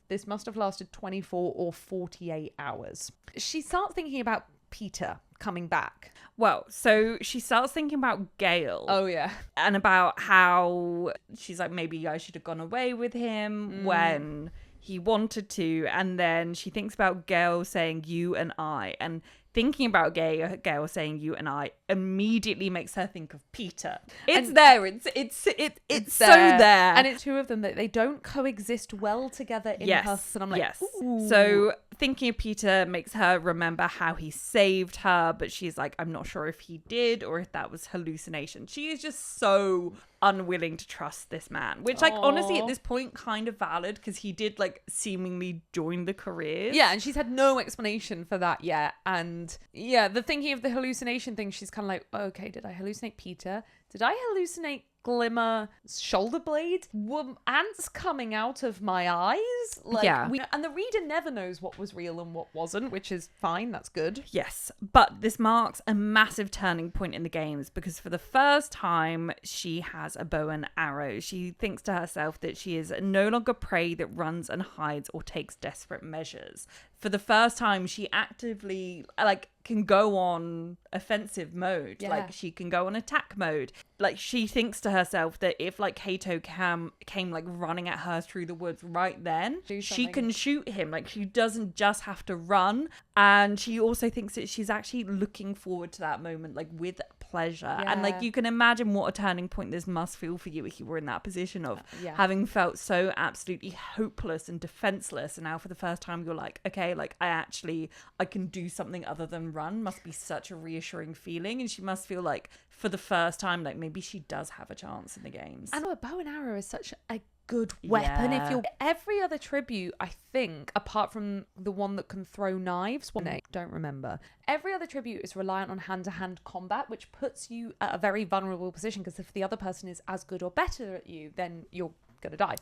Speaker 1: this must have lasted 24 or 48 hours. She starts thinking about Peter coming back.
Speaker 2: Well, so she starts thinking about Gale.
Speaker 1: Oh, yeah.
Speaker 2: And about how she's like, maybe I should have gone away with him when he wanted to. And then she thinks about Gale saying you and I. And thinking about Gale saying you and I immediately makes her think of Peter. It's there. It's so there.
Speaker 1: And it's two of them that they don't coexist well together in her. And I'm like, ooh.
Speaker 2: So thinking of Peter makes her remember how he saved her, but she's like, I'm not sure if he did or if that was hallucination. She is just so unwilling to trust this man, which like honestly at this point kind of valid because he did like seemingly join the careers.
Speaker 1: Yeah, and she's had no explanation for that yet. And yeah, the thinking of the hallucination thing, she's kind of like, okay, did I hallucinate Peter? Did I hallucinate Glimmer shoulder blade? Were ants coming out of my eyes? Like,
Speaker 2: yeah.
Speaker 1: And the reader never knows what was real and what wasn't, which is fine. That's good.
Speaker 2: Yes. But this marks a massive turning point in the games because for the first time, she has a bow and arrow. She thinks to herself that she is no longer prey that runs and hides or takes desperate measures. For the first time, she actively, like, can go on offensive mode.
Speaker 1: Yeah.
Speaker 2: Like, she can go on attack mode. Like, she thinks to herself that if, like, Kato came like running at her through the woods right then, she can shoot him. Like, she doesn't just have to run. And she also thinks that she's actually looking forward to that moment, like, with pleasure. And, like, you can imagine what a turning point this must feel for you if you were in that position of having felt so absolutely hopeless and defenseless. And now for the first time, you're like, okay, like, I can do something other than run. Must be such a reassuring feeling. And she must feel like, for the first time, like, maybe she does have a chance in the games.
Speaker 1: And a bow and arrow is such a good weapon. If you're every other tribute, I think, apart from the one that can throw knives, don't remember, every other tribute is reliant on hand-to-hand combat, which puts you at a very vulnerable position, because if the other person is as good or better at you, then you're gonna die.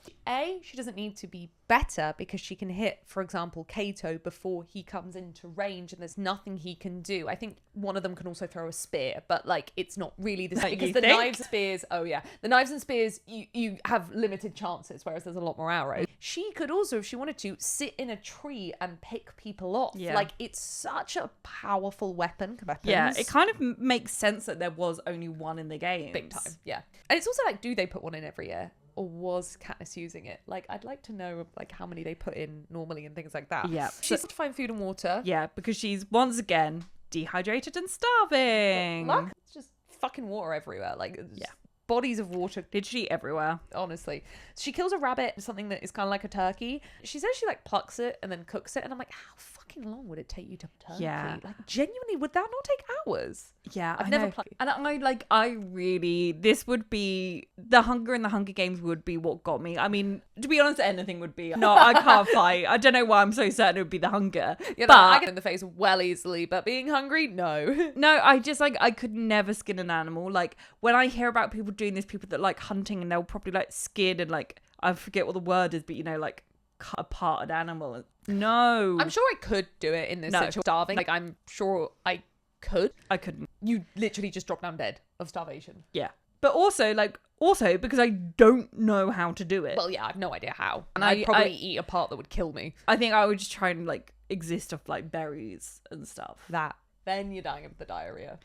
Speaker 1: She doesn't need to be better because she can hit, for example, Kato before he comes into range, and there's nothing he can do. I think one of them can also throw a spear, but like it's not really the same, because the knives and spears, the knives and spears, you have limited chances, whereas there's a lot more arrows. She could also, if she wanted to, sit in a tree and pick people off. Like, it's such a powerful weapon.
Speaker 2: It kind of makes sense that there was only one in the game.
Speaker 1: Big time. And it's also like, do they put one in every year? Or was Katniss using it? Like, I'd like to know, like, how many they put in normally and things like that. She's to find food and water.
Speaker 2: Because she's, once again, dehydrated and starving.
Speaker 1: Luck, it's just fucking water everywhere. Like, bodies of water
Speaker 2: literally everywhere.
Speaker 1: Honestly. She kills a rabbit, something that is kind of like a turkey. She says she, like, plucks it and then cooks it. And I'm like, how fucking long would it take you to turkey? Like, genuinely, would that not take hours?
Speaker 2: I've
Speaker 1: never plucked.
Speaker 2: And I really, this would be, the hunger in the Hunger Games would be what got me. I mean, to be honest, anything would be. No, I can't fight. I don't know why I'm so certain it would be the hunger.
Speaker 1: But I get in the face well easily, but being hungry, no.
Speaker 2: No, I just, like, I could never skin an animal. Like, when I hear about people doing this, people that like hunting, and they'll probably like skin and like, I forget what the word is, but you know, like cut apart an animal. No.
Speaker 1: I'm sure I could do it in this situation. Starving. Like, I'm sure I couldn't. You literally just drop down dead of starvation.
Speaker 2: But also because I don't know how to do it.
Speaker 1: Well, I have no idea how. And I'd probably eat a part that would kill me.
Speaker 2: I think I would just try and like exist off like berries and stuff.
Speaker 1: Then you're dying of the diarrhea.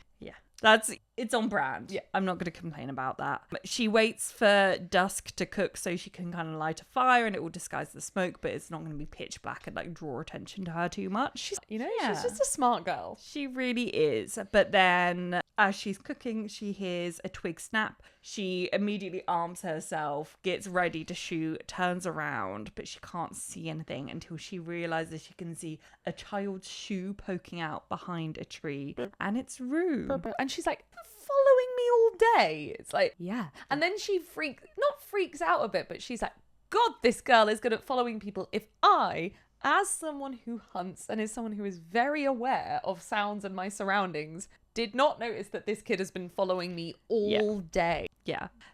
Speaker 2: It's on brand. I'm not going to complain about that. But she waits for dusk to cook so she can kind of light a fire, and it will disguise the smoke, but it's not going to be pitch black and like draw attention to her too much.
Speaker 1: She's just a smart girl.
Speaker 2: She really is. But then as she's cooking, she hears a twig snap. She immediately arms herself, gets ready to shoot, turns around, but she can't see anything until she realizes she can see a child's shoe poking out behind a tree, and it's Rue.
Speaker 1: And she's like, following me all day. It's like, and then she freaks out a bit, but she's like, God, this girl is good at following people. If I, as someone who hunts and is someone who is very aware of sounds and my surroundings, did not notice that this kid has been following me all day.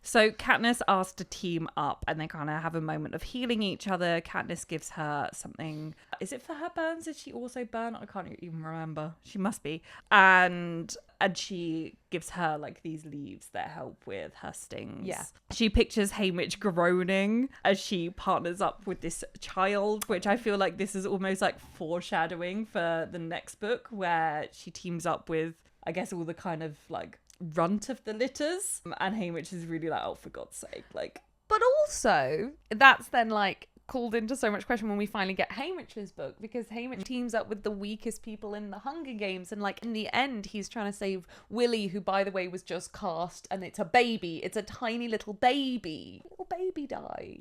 Speaker 2: So Katniss asked to team up, and they kind of have a moment of healing each other. Katniss gives her something. Is it for her burns? Did she also burn? I can't even remember. She must be. And she gives her like these leaves that help with her stings. She pictures Haymitch groaning as she partners up with this child, which I feel like this is almost like foreshadowing for the next book, where she teams up with, I guess, all the kind of like runt of the litters, and Haymitch is really like, oh, for God's sake, like.
Speaker 1: But also that's then like called into so much question when we finally get Haymitch's book, because Haymitch teams up with the weakest people in the Hunger Games, and like in the end he's trying to save Willie, who by the way was just cast, and it's a baby, it's a tiny little baby die.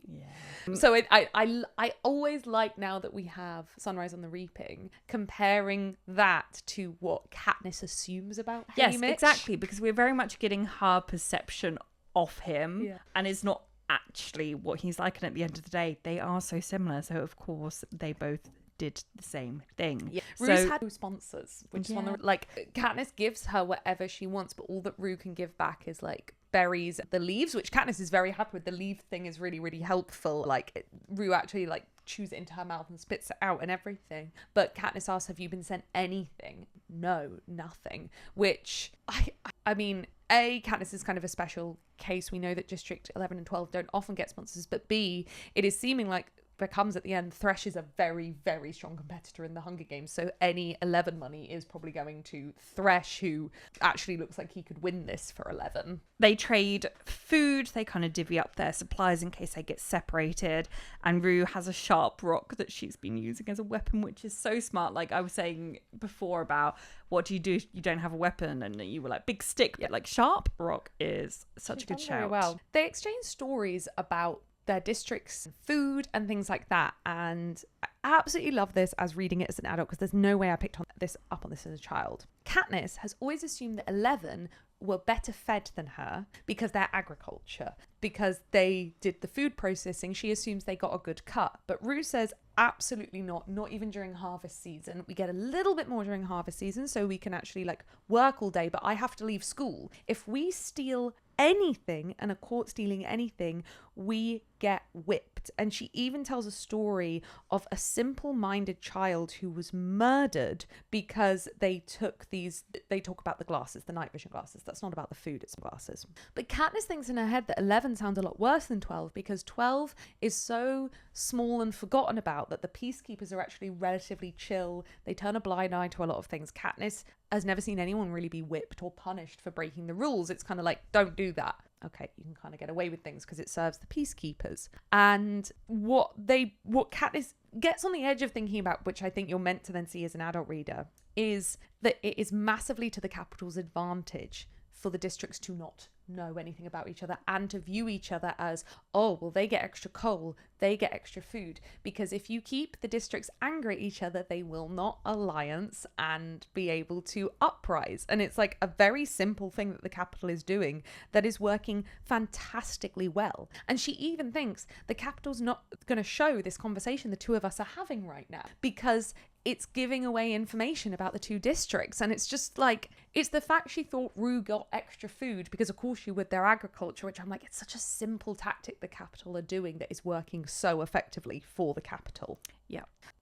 Speaker 1: So I always like, now that we have Sunrise on the Reaping, comparing that to what Katniss assumes about Haymitch.
Speaker 2: Yes, exactly, because we're very much getting her perception of him, and it's not actually what he's like. And at the end of the day, they are so similar, so of course they both did the same thing.
Speaker 1: Rue's had sponsors, which is one of the, like, Katniss gives her whatever she wants, but all that Rue can give back is like berries, the leaves, which Katniss is very happy with. The leaf thing is really, really helpful. Like, Rue actually like chews it into her mouth and spits it out and everything. But Katniss asks, have you been sent anything? No, nothing. Which I mean, A, Katniss is kind of a special case. We know that District 11 and 12 don't often get sponsors, but B, it is seeming like becomes at the end, Thresh is a very, very strong competitor in the Hunger Games. So any 11 money is probably going to Thresh, who actually looks like he could win this for 11.
Speaker 2: They trade food. They kind of divvy up their supplies in case they get separated. And Rue has a sharp rock that she's been using as a weapon, which is so smart. Like I was saying before about what do you do if you don't have a weapon, and you were like big stick, but like sharp rock is such a good shout.
Speaker 1: Very well. They exchange stories about their district's food and things like that, and I absolutely love this as reading it as an adult, because there's no way I picked up on this as a child. Katniss has always assumed that 11 were better fed than her because they're agriculture, because they did the food processing. She assumes they got a good cut, but Rue says absolutely not even during harvest season. We get a little bit more during harvest season, so we can actually like work all day, but I have to leave school. If we steal anything and are caught stealing anything, we get whipped. And she even tells a story of a simple-minded child who was murdered because they talk about the glasses, the night vision glasses. That's not about the food, it's glasses. But Katniss thinks in her head that 11 sounds a lot worse than 12, because 12 is so small and forgotten about that the peacekeepers are actually relatively chill. They turn a blind eye to a lot of things. Katniss has never seen anyone really be whipped or punished for breaking the rules. It's kind of like, don't do that. Okay, you can kind of get away with things because it serves the peacekeepers. And what Katniss gets on the edge of thinking about, which I think you're meant to then see as an adult reader, is that it is massively to the capital's advantage for the districts to not know anything about each other and to view each other as, oh, well, they get extra coal, they get extra food. Because if you keep the districts angry at each other, they will not alliance and be able to uprise. And it's like a very simple thing that the capital is doing that is working fantastically well. And she even thinks the capital's not going to show this conversation the two of us are having right now, because it's giving away information about the two districts. And it's just like, it's the fact she thought Rue got extra food because of course you would, their agriculture, which I'm like, it's such a simple tactic the capital are doing that is working so effectively for the capital.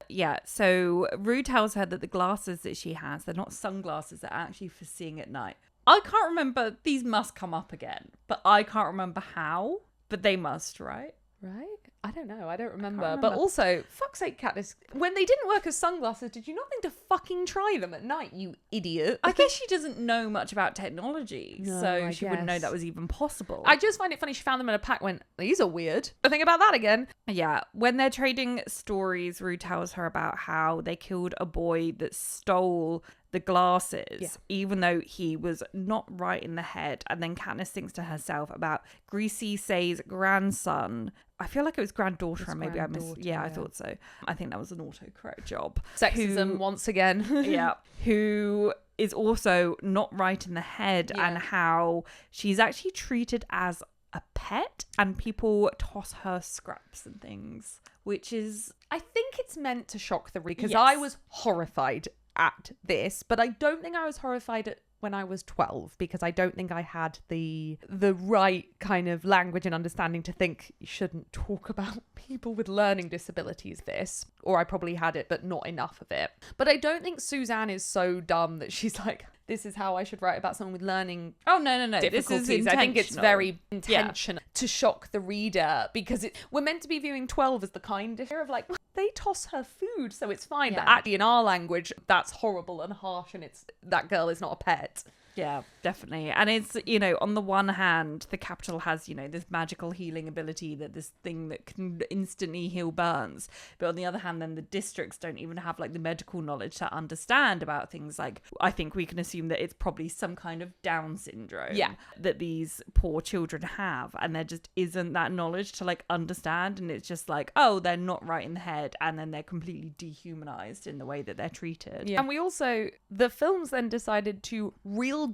Speaker 2: Yeah, so Rue tells her that the glasses that she has, they're not sunglasses, they're actually for seeing at night. I can't remember, these must come up again, but I can't remember how, but they must, right?
Speaker 1: Right? I don't know. I don't remember. But also, fuck's sake, Katniss, when they didn't work as sunglasses, did you not think to fucking try them at night, you idiot?
Speaker 2: I guess she doesn't know much about technology,
Speaker 1: No,
Speaker 2: so
Speaker 1: I
Speaker 2: she wouldn't know
Speaker 1: guess.
Speaker 2: that was even possible.
Speaker 1: I just find it funny she found them in a pack, went, these are weird. But think about that again.
Speaker 2: Yeah, when they're trading stories, Rue tells her about how they killed a boy that stole the glasses, even though he was not right in the head. And then Katniss thinks to herself about Greasy Say's grandson. I feel like it was granddaughter, and maybe I missed. Yeah, I thought so. I think that was an autocorrect job.
Speaker 1: Sexism once again.
Speaker 2: Yeah, who is also not right in the head, and how she's actually treated as a pet and people toss her scraps and things, which is,
Speaker 1: I think it's meant to shock the reader, because
Speaker 2: Yes.
Speaker 1: I was horrified at this, but I don't think I was horrified at when I was 12, because I don't think I had the right kind of language and understanding to think you shouldn't talk about people with learning disabilities this, or I probably had it but not enough of it. But I don't think Suzanne is so dumb that she's like, this is how I should write about someone with learning
Speaker 2: no,
Speaker 1: difficulties.
Speaker 2: This is
Speaker 1: I think it's
Speaker 2: intentional.
Speaker 1: very intentional to shock the reader, because we're meant to be viewing 12 as the kind of like, they toss her food, so it's fine. But actually in our language, that's horrible and harsh, and it's, that girl is not a pet.
Speaker 2: Yeah, definitely. And it's, you know, on the one hand, the capital has, you know, this magical healing ability, that this thing that can instantly heal burns. But on the other hand, then the districts don't even have like the medical knowledge to understand about things like, I think we can assume that it's probably some kind of Down syndrome that these poor children have. And there just isn't that knowledge to like understand. And it's just like, oh, they're not right in the head. And then they're completely dehumanized in the way that they're treated.
Speaker 1: Yeah. And we also, the films then decided to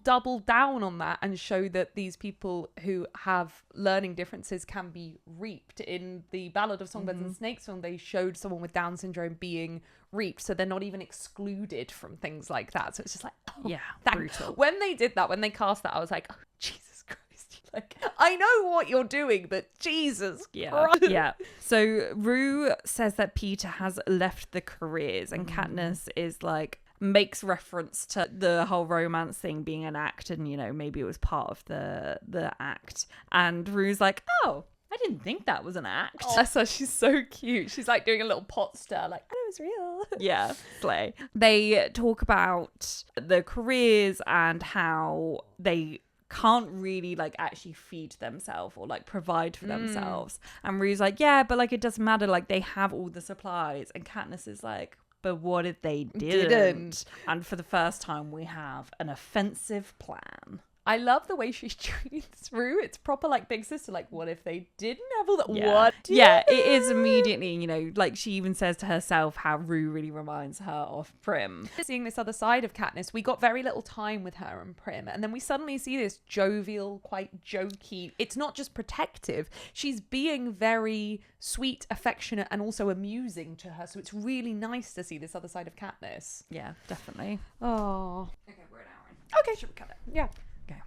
Speaker 1: double down on that and show that these people who have learning differences can be reaped. In the Ballad of Songbirds and Snakes film, they showed someone with Down syndrome being reaped, so they're not even excluded from things like that. So it's just like, oh,
Speaker 2: brutal.
Speaker 1: When they did that, when they cast that, I was like, oh, Jesus Christ. Like, I know what you're doing, but Jesus Christ.
Speaker 2: Yeah. So Rue says that Peter has left the careers, and Katniss is like, makes reference to the whole romance thing being an act, and, you know, maybe it was part of the act. And Rue's like, oh, I didn't think that was an act.
Speaker 1: Oh, that's why she's so cute. She's like doing a little pot stir, like, I know it's real.
Speaker 2: Yeah, slay. They talk about their careers and how they can't really like actually feed themselves or like provide for themselves. And Rue's like, yeah, but like it doesn't matter. Like they have all the supplies. And Katniss is like, but what if they didn't? And for the first time, we have an offensive plan.
Speaker 1: I love the way she treats Rue. It's proper like big sister. Like, what if they didn't have all that?
Speaker 2: Yeah.
Speaker 1: What?
Speaker 2: Yeah, it is immediately, you know, like she even says to herself how Rue really reminds her of Prim.
Speaker 1: Seeing this other side of Katniss, we got very little time with her and Prim. And then we suddenly see this jovial, quite jokey. It's not just protective. She's being very sweet, affectionate, and also amusing to her. So it's really nice to see this other side of Katniss.
Speaker 2: Yeah, definitely.
Speaker 1: Oh.
Speaker 2: Okay, we're an hour in.
Speaker 1: Okay.
Speaker 2: Should we cut it?
Speaker 1: Yeah.
Speaker 2: Okay.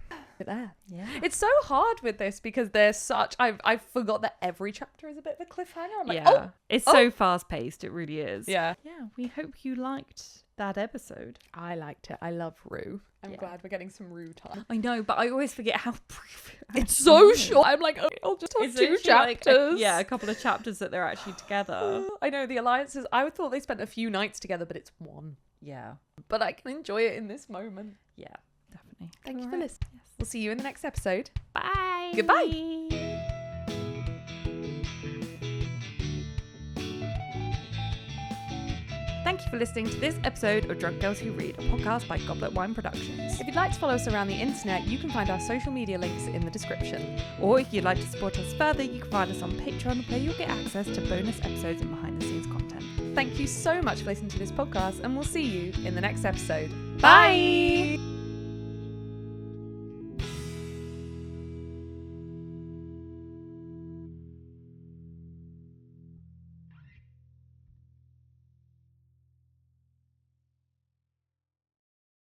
Speaker 1: There.
Speaker 2: Yeah.
Speaker 1: It's so hard with this because there's such I forgot that every chapter is a bit of a cliffhanger. I'm like,
Speaker 2: Yeah. It's so fast paced, it really is.
Speaker 1: Yeah.
Speaker 2: Yeah, we hope you liked that episode.
Speaker 1: I liked it. I love Rue. I'm
Speaker 2: Yeah.
Speaker 1: glad we're getting some Rue time.
Speaker 2: I know, but I always forget how brief
Speaker 1: It's so short. I'm like, okay, I'll just have
Speaker 2: It's
Speaker 1: 2
Speaker 2: literally
Speaker 1: chapters.
Speaker 2: like a couple of chapters that they're actually together.
Speaker 1: I know the alliances. I thought they spent a few nights together, but it's one.
Speaker 2: Yeah.
Speaker 1: But I can enjoy it in this moment.
Speaker 2: Yeah, definitely.
Speaker 1: Thank you for
Speaker 2: Alright.
Speaker 1: listening.
Speaker 2: Yes.
Speaker 1: We'll see you in the next episode.
Speaker 2: Bye.
Speaker 1: Goodbye.
Speaker 2: Thank you for listening to this episode of Drunk Girls Who Read, a podcast by Goblet Wine Productions.
Speaker 1: If you'd like to follow us around the internet, you can find our social media links in the description.
Speaker 2: Or if you'd like to support us further, you can find us on Patreon, where you'll get access to bonus episodes and behind the scenes content.
Speaker 1: Thank you so much for listening to this podcast, and we'll see you in the next episode.
Speaker 2: Bye!